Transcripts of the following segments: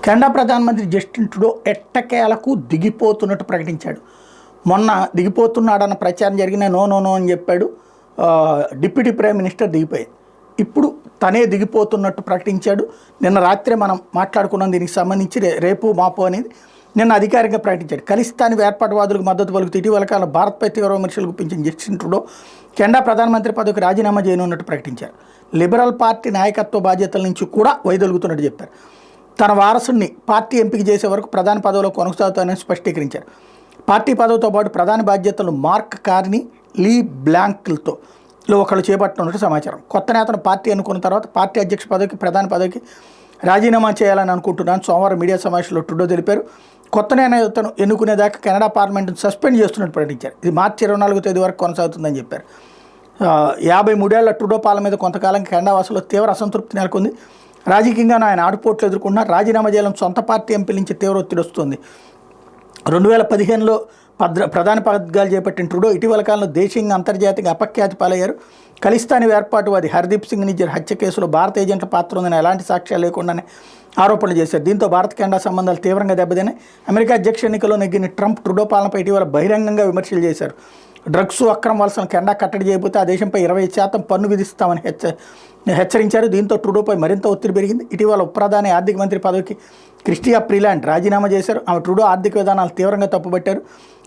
Canada ప్రధానమంత్రి Justin Trudeau ఎట్టకేలకు దిగిపోతున్నట్టు ప్రకటించాడు. మొన్న దిగిపోతున్నాడన్న ప్రచారం జరిగిన నో నో నో అని చెప్పాడు. డిప్యూటీ ప్రైమ్ మినిస్టర్ దిగిపోయింది. ఇప్పుడు తనే దిగిపోతున్నట్టు ప్రకటించాడు. నిన్న రాత్రే మనం మాట్లాడుకున్నాం దీనికి సంబంధించి. రేపు మాపు అనేది నిన్న అధికారికంగా ప్రకటించాడు. ఖలిస్తానీ ఏర్పాటువాదులకు మద్దతు పలుకుతూ ఇటీవల కాలం భారత్పై తీవ్ర విమర్శలు గుప్పించిన జస్టిన్ ట్రూడో కెనడా ప్రధానమంత్రి పదవికి రాజీనామా చేయనున్నట్టు ప్రకటించారు. లిబరల్ పార్టీ నాయకత్వ బాధ్యతల నుంచి కూడా వైదొలుగుతున్నట్టు చెప్పారు. తన వారసుని పార్టీ ఎంపిక చేసే వరకు ప్రధాని పదవిలో కొనసాగుతానని స్పష్టీకరించారు. పార్టీ పదవితో పాటు ప్రధాని బాధ్యతలు మార్క్ కార్నీ, లీ బ్లాంక్లతో ఒకళ్ళు చేపట్టనున్నట్టు సమాచారం. కొత్త నేతను పార్టీ అనుకున్న తర్వాత పార్టీ అధ్యక్ష పదవికి, ప్రధాని పదవికి రాజీనామా చేయాలని అనుకుంటున్నాను సోమవారం మీడియా సమావేశంలో ట్రూడో తెలిపారు. కొత్త నేతను ఎన్నుకునేదాకా కెనడా పార్లమెంటును సస్పెండ్ చేస్తున్నట్టు ప్రకటించారు. ఇది మార్చి 24వ తేదీ వరకు కొనసాగుతుందని చెప్పారు. 53 ఏళ్ల ట్రూడో పాలన మీద కొంతకాలం కెనడా వాసుల్లో తీవ్ర అసంతృప్తి నెలకొంది. రాజకీయంగా ఆయన ఆటుపోట్లు ఎదుర్కొంటున్నారు. రాజీనామా చేయాలని సొంత పార్టీ ఎంపీల నుంచి తీవ్ర ఒత్తిడి వస్తుంది. 2015లో ప్రధాని పదవిగా చేపట్టిన ట్రూడో ఇటీవల కాలంలో దేశీయంగా అంతర్జాతీయంగా అపఖ్యాతి పాలయ్యారు. ఖలిస్తానీ ఏర్పాటువాది హర్దీప్ సింగ్ నిజ్జర్ హత్య కేసులో భారత ఏజెంట్ల పాత్ర ఉందని ఎలాంటి సాక్ష్యాలు లేకుండానే ఆరోపణలు చేశారు. దీంతో భారత్ కెనడా సంబంధాలు తీవ్రంగా దెబ్బతిన్నాయి. అమెరికా అధ్యక్ష ఎన్నికల్లో నెగ్గిన ట్రంప్ ట్రూడో పాలనపై ఇటీవల బహిరంగంగా విమర్శలు చేశారు. డ్రగ్స్ అక్రమ వలసలను కెనడా కట్టడి చేయకపోతే ఆ దేశంపై 20% పన్ను విధిస్తామని హెచ్చరించారు. దీంతో ట్రూడోపై మరింత ఒత్తిడి పెరిగింది. ఇటీవల ఉపప్రధాని ఆర్థిక మంత్రి పదవికి క్రిస్టియా ఫ్రీలాండ్ రాజీనామా చేశారు. ఆమె ట్రూడో ఆర్థిక విధానాలు తీవ్రంగా తప్పుపట్టారు.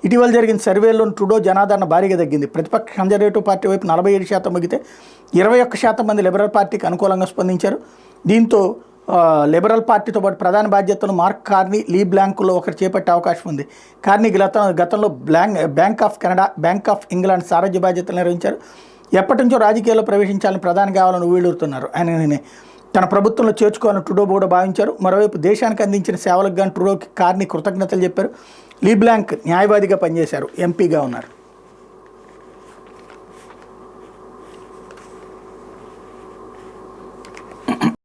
ఇటీవల జరిగిన సర్వేల్లో ట్రూడో జనాదరణ భారీగా తగ్గింది. ప్రతిపక్ష కన్జర్వేటివ్ పార్టీ వైపు 47% ముగితే 21% మంది లిబరల్ పార్టీకి అనుకూలంగా స్పందించారు. దీంతో లిబరల్ పార్టీతో పాటు ప్రధాన బాధ్యతలు మార్క్ కార్నీ, లీ బ్లాంకుల్లో ఒకరు చేపట్టే అవకాశం ఉంది. కార్నీ గతంలో Bank of Canada, Bank of England సారథ్య బాధ్యతలు నిర్వహించారు. ఎప్పటి నుంచో రాజకీయాల్లో ప్రవేశించాలని ప్రధాని కావాలని ఊళ్ళూరుతున్నారు. ఆయన తన ప్రభుత్వంలో చేర్చుకోవాలని ట్రూడో కూడా భావించారు. మరోవైపు దేశానికి అందించిన సేవలకు గాను ట్రూడోకి కార్నీ కృతజ్ఞతలు చెప్పారు. లీ బ్లాంక్ న్యాయవాదిగా పనిచేశారు, ఎంపీగా ఉన్నారు.